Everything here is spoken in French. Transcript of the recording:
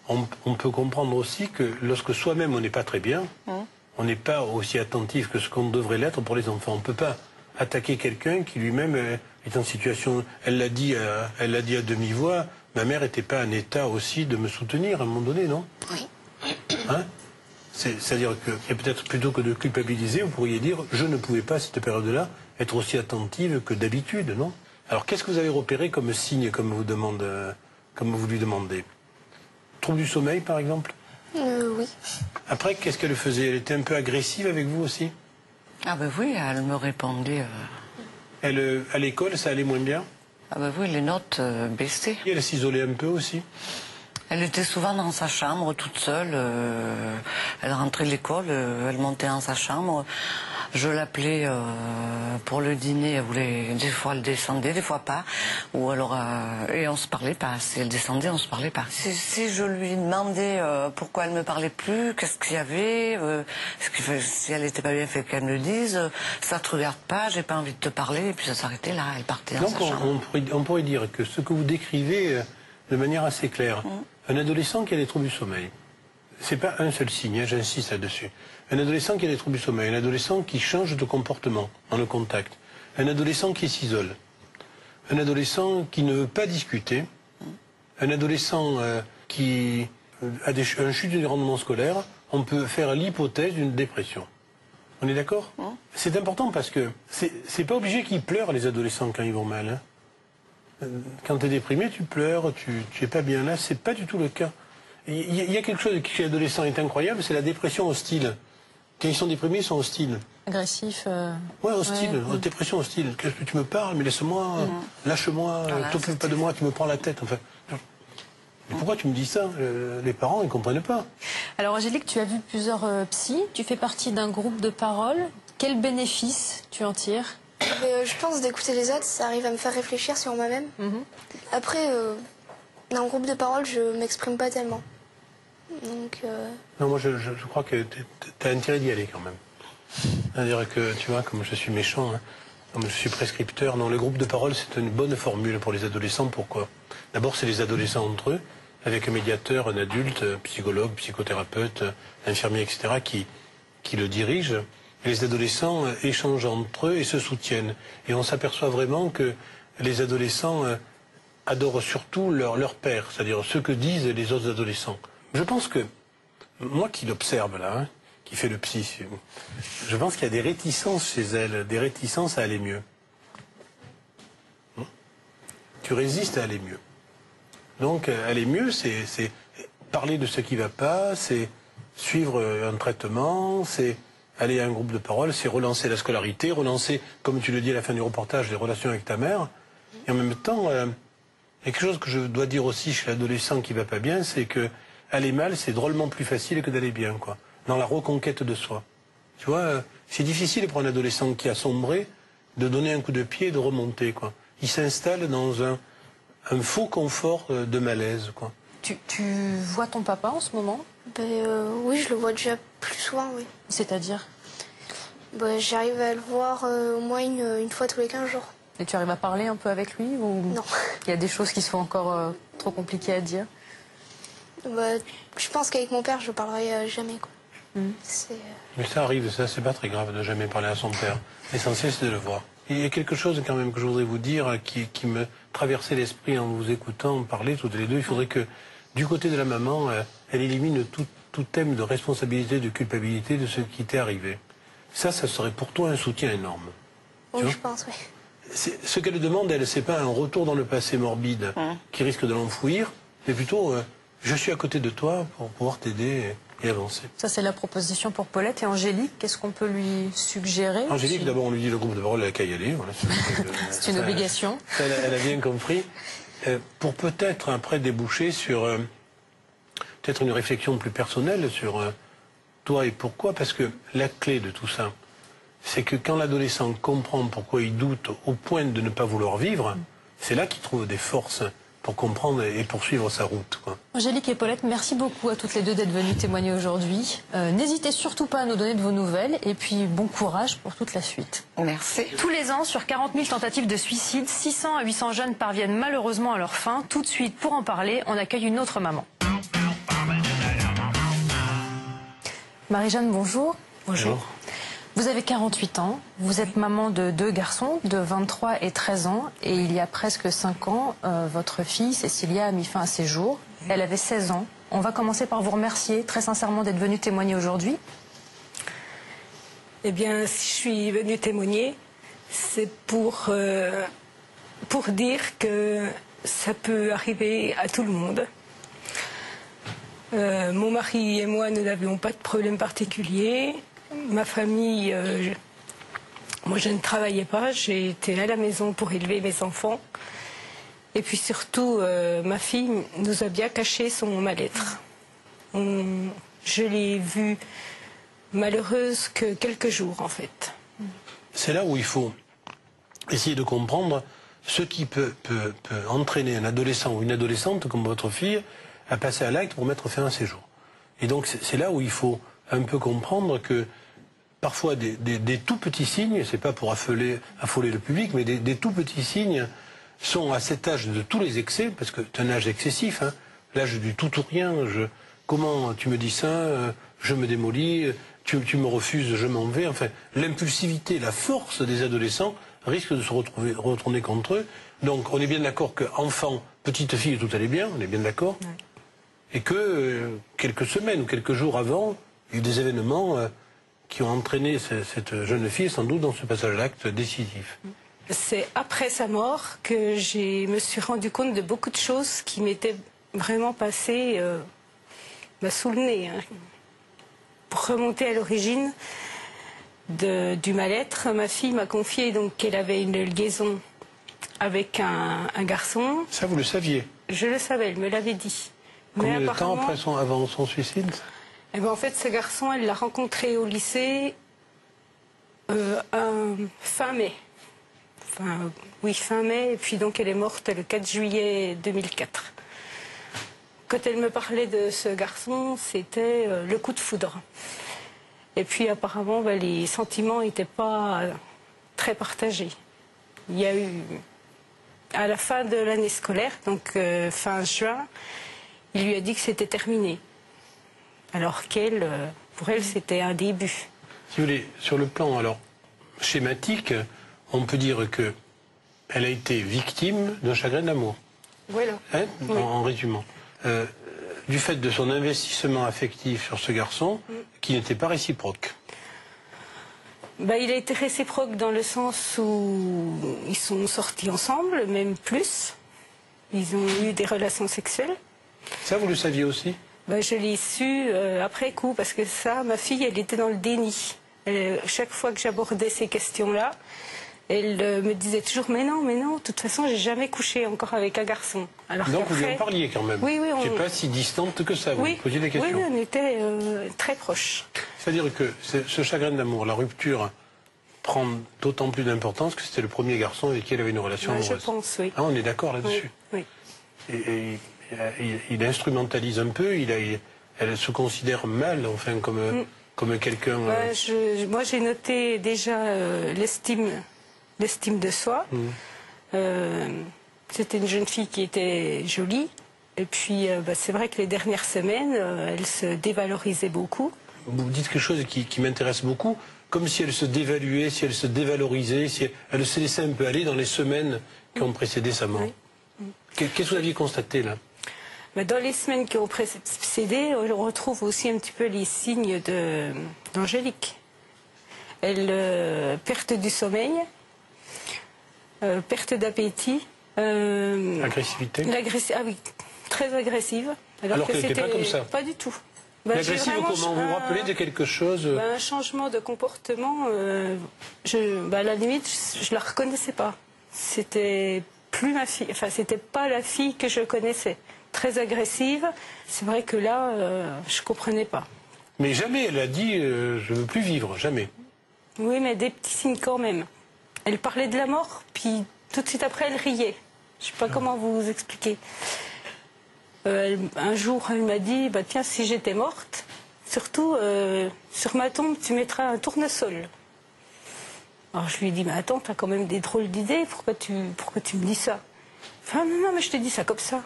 on peut comprendre aussi que lorsque soi-même on n'est pas très bien, on n'est pas aussi attentif que ce qu'on devrait l'être pour les enfants. On ne peut pas attaquer quelqu'un qui lui-même est en situation... Elle l'a dit à demi-voix, ma mère n'était pas en état aussi de me soutenir à un moment donné, non? Oui. Hein? C'est-à-dire que peut-être plutôt que de culpabiliser, vous pourriez dire je ne pouvais pas à cette période-là être aussi attentive que d'habitude, non? Alors qu'est-ce que vous avez repéré comme signe, comme vous lui demandez? Trouble du sommeil, par exemple? Oui. Après, qu'est-ce qu'elle faisait? Elle était un peu agressive avec vous aussi? Ah ben oui, elle me répondait... Elle, à l'école, ça allait moins bien? Ah ben oui, les notes baissaient. Et elle s'isolait un peu aussi? Elle était souvent dans sa chambre, toute seule. Elle rentrait de l'école, elle montait dans sa chambre. Je l'appelais pour le dîner. Elle voulait, des fois elle descendait, des fois pas. Ou alors, et on se parlait pas. Si elle descendait, on se parlait pas. Si je lui demandais pourquoi elle me parlait plus, qu'est-ce qu'il y avait, si elle était pas bien, fait qu'elle me le dise. Ça te regarde pas, j'ai pas envie de te parler. Et puis ça s'arrêtait là. Elle partait dans sa chambre. On pourrait dire que ce que vous décrivez de manière assez claire, un adolescent qui a des troubles du sommeil, c'est pas un seul signe, hein, j'insiste là-dessus. Un adolescent qui a des troubles du sommeil, un adolescent qui change de comportement dans le contact, un adolescent qui s'isole, un adolescent qui ne veut pas discuter, un adolescent qui a un chute du rendement scolaire, on peut faire l'hypothèse d'une dépression. On est d'accord? C'est important parce que c'est pas obligé qu'ils pleurent, les adolescents, quand ils vont mal. Hein. Quand tu es déprimé, tu pleures, tu es pas bien là, c'est pas du tout le cas. Il y a quelque chose qui chez l'adolescent est incroyable, c'est la dépression hostile. Quand ils sont déprimés, ils sont hostiles. Agressifs. Ouais, hostile, ouais. dépression hostile. Qu'est-ce que tu me parles, mais laisse-moi, lâche-moi, t'occupe pas de moi, tu me prends la tête. Enfin, mais pourquoi tu me dis ça? Les parents, ils comprennent pas. Alors Angélique, tu as vu plusieurs psys, tu fais partie d'un groupe de parole. Quel bénéfice tu en tires? Je pense d'écouter les autres, ça arrive à me faire réfléchir sur moi-même. Après, dans le groupe de parole, je m'exprime pas tellement. Donc, Non, moi je crois que tu as intérêt d'y aller quand même. C'est-à-dire que, tu vois, comme je suis méchant, hein, comme je suis prescripteur, non, le groupe de parole c'est une bonne formule pour les adolescents. Pourquoi? D'abord c'est les adolescents entre eux, avec un médiateur, un adulte, psychologue, psychothérapeute, infirmier, etc., qui le dirige. Et les adolescents échangent entre eux et se soutiennent. Et on s'aperçoit vraiment que les adolescents adorent surtout leur père, c'est-à-dire ce que disent les autres adolescents. Je pense que, moi qui l'observe là, hein, qui fait le psy, je pense qu'il y a des réticences chez elle, des réticences à aller mieux. Tu résistes à aller mieux. Donc aller mieux, c'est parler de ce qui ne va pas, c'est suivre un traitement, c'est aller à un groupe de parole, c'est relancer la scolarité, relancer, comme tu le dis à la fin du reportage, les relations avec ta mère. Et en même temps, il y a quelque chose que je dois dire aussi chez l'adolescent qui ne va pas bien, c'est que aller mal, c'est drôlement plus facile que d'aller bien, quoi. Dans la reconquête de soi. Tu vois, c'est difficile pour un adolescent qui a sombré de donner un coup de pied et de remonter, quoi. Il s'installe dans un faux confort de malaise, quoi. Tu vois ton papa en ce moment? oui, je le vois déjà plus souvent, oui. C'est-à-dire? J'arrive à le voir au moins une fois tous les 15 jours. Et tu arrives à parler un peu avec lui ou... Non. Il y a des choses qui sont encore trop compliquées à dire? Je pense qu'avec mon père, je parlerai jamais, quoi. Mais ça arrive, ça, c'est pas très grave de jamais parler à son père. L'essentiel, c'est de le voir. Il y a quelque chose quand même que je voudrais vous dire qui me traversait l'esprit en vous écoutant parler toutes les deux. Il faudrait que, du côté de la maman, elle élimine tout thème de responsabilité, de culpabilité de ce qui t'est arrivé. Ça serait pour toi un soutien énorme. Oui, je pense, oui. Ce qu'elle demande, elle, c'est pas un retour dans le passé morbide qui risque de l'enfouir, mais plutôt, je suis à côté de toi pour pouvoir t'aider et avancer. Ça, c'est la proposition pour Paulette. Et Angélique, qu'est-ce qu'on peut lui suggérer? Angélique, d'abord, on lui dit le groupe de parole, elle a qu'à y aller. Voilà, c'est une obligation. Elle a bien compris. Pour peut-être, après, déboucher sur peut-être une réflexion plus personnelle sur toi et pourquoi, parce que la clé de tout ça, c'est que quand l'adolescent comprend pourquoi il doute au point de ne pas vouloir vivre, c'est là qu'il trouve des forces pour comprendre et poursuivre sa route, quoi. Angélique et Paulette, merci beaucoup à toutes les deux d'être venues témoigner aujourd'hui. N'hésitez surtout pas à nous donner de vos nouvelles et puis bon courage pour toute la suite. Merci. Tous les ans, sur 40 000 tentatives de suicide, 600 à 800 jeunes parviennent malheureusement à leur fin. Tout de suite, pour en parler, on accueille une autre maman. Marie-Jeanne, bonjour. Bonjour. Vous avez 48 ans, vous êtes maman de 2 garçons de 23 et 13 ans et il y a presque 5 ans, votre fille Cécilia a mis fin à ses jours. Elle avait 16 ans. On va commencer par vous remercier très sincèrement d'être venue témoigner aujourd'hui. Eh bien, si je suis venue témoigner, c'est pour dire que ça peut arriver à tout le monde. Mon mari et moi, nous n'avions pas de problème particulier. Ma famille, moi je ne travaillais pas, j'ai été à la maison pour élever mes enfants. Et puis surtout, ma fille nous a bien caché son mal-être. Je l'ai vue malheureuse que quelques jours en fait. C'est là où il faut essayer de comprendre ce qui peut entraîner un adolescent ou une adolescente comme votre fille à passer à l'acte pour mettre fin à ses jours. Et donc c'est là où il faut un peu comprendre que parfois des tout petits signes, c'est pas pour affoler le public, mais des tout petits signes sont à cet âge de tous les excès, parce que c'est un âge excessif, hein, l'âge du tout ou rien. Comment tu me dis ça, je me démolis, tu me refuses, je m'en vais. Enfin, l'impulsivité, la force des adolescents risque de se retourner contre eux. Donc on est bien d'accord qu'enfant, petite fille, tout allait bien, on est bien d'accord. Ouais. Et que quelques semaines ou quelques jours avant, il y a eu des événements qui ont entraîné cette jeune fille sans doute dans ce passage à l'acte décisif. C'est après sa mort que je me suis rendu compte de beaucoup de choses qui m'étaient vraiment passées sous le nez. Hein. Pour remonter à l'origine du mal-être, ma fille m'a confié donc qu'elle avait une liaison avec un garçon. Ça, vous le saviez? Je le savais, elle me l'avait dit. Combien de temps avant son suicide? Eh ben, en fait, ce garçon, elle l'a rencontré au lycée fin mai. Fin mai, et puis donc elle est morte le 4 juillet 2004. Quand elle me parlait de ce garçon, c'était le coup de foudre. Et puis apparemment, les sentiments n'étaient pas très partagés. Il y a eu, à la fin de l'année scolaire, donc fin juin, il lui a dit que c'était terminé. Alors pour elle, c'était un début. Si vous voulez, sur le plan alors schématique, on peut dire que elle a été victime d'un chagrin d'amour. Voilà. Hein, oui. En résumant. Du fait de son investissement affectif sur ce garçon, qui n'était pas réciproque. Il a été réciproque dans le sens où ils sont sortis ensemble, même plus. Ils ont eu des relations sexuelles. Ça, vous le saviez aussi? Je l'ai su après coup, parce que ça, ma fille, elle était dans le déni. Chaque fois que j'abordais ces questions-là, elle me disait toujours « mais non, de toute façon, j'ai jamais couché encore avec un garçon ». Donc vous lui en parliez quand même? Oui, oui. C'est pas si distante que ça, vous posiez des questions? Oui, on était très proches. C'est-à-dire que ce chagrin d'amour, la rupture, prend d'autant plus d'importance que c'était le premier garçon avec qui elle avait une relation amoureuse. Je pense, oui. Ah, on est d'accord là-dessus? Oui. Et il instrumentalise un peu, elle se considère mal, enfin, comme quelqu'un... Moi, j'ai noté déjà l'estime de soi. C'était une jeune fille qui était jolie. Et puis, c'est vrai que les dernières semaines, elle se dévalorisait beaucoup. Vous dites quelque chose qui m'intéresse beaucoup, comme si elle se dévaluait, si elle se dévalorisait, si elle se laissait un peu aller dans les semaines qui ont précédé sa mort. Qu'est-ce que vous aviez constaté, là? Dans les semaines qui ont précédé, on retrouve aussi un petit peu les signes d'Angélique. Elle perte du sommeil, perte d'appétit. Agressivité? Ah oui, très agressive. Alors qu'elle n'était pas comme ça? Pas du tout. Agressive comment? Vous vous rappelez de quelque chose? Un changement de comportement, à la limite, je la reconnaissais pas. C'était plus ma fille, c'était pas la fille que je connaissais. Très agressive, c'est vrai que là, je comprenais pas. Mais jamais elle a dit je veux plus vivre, jamais. Oui, mais des petits signes quand même. Elle parlait de la mort, puis tout de suite après, elle riait. Je sais pas comment vous expliquer. Un jour, elle m'a dit, tiens, si j'étais morte, surtout sur ma tombe, tu mettras un tournesol. Alors je lui ai dit, attends, t'as quand même des drôles d'idées, pourquoi tu me dis ça? Enfin, non, mais je te dis ça comme ça.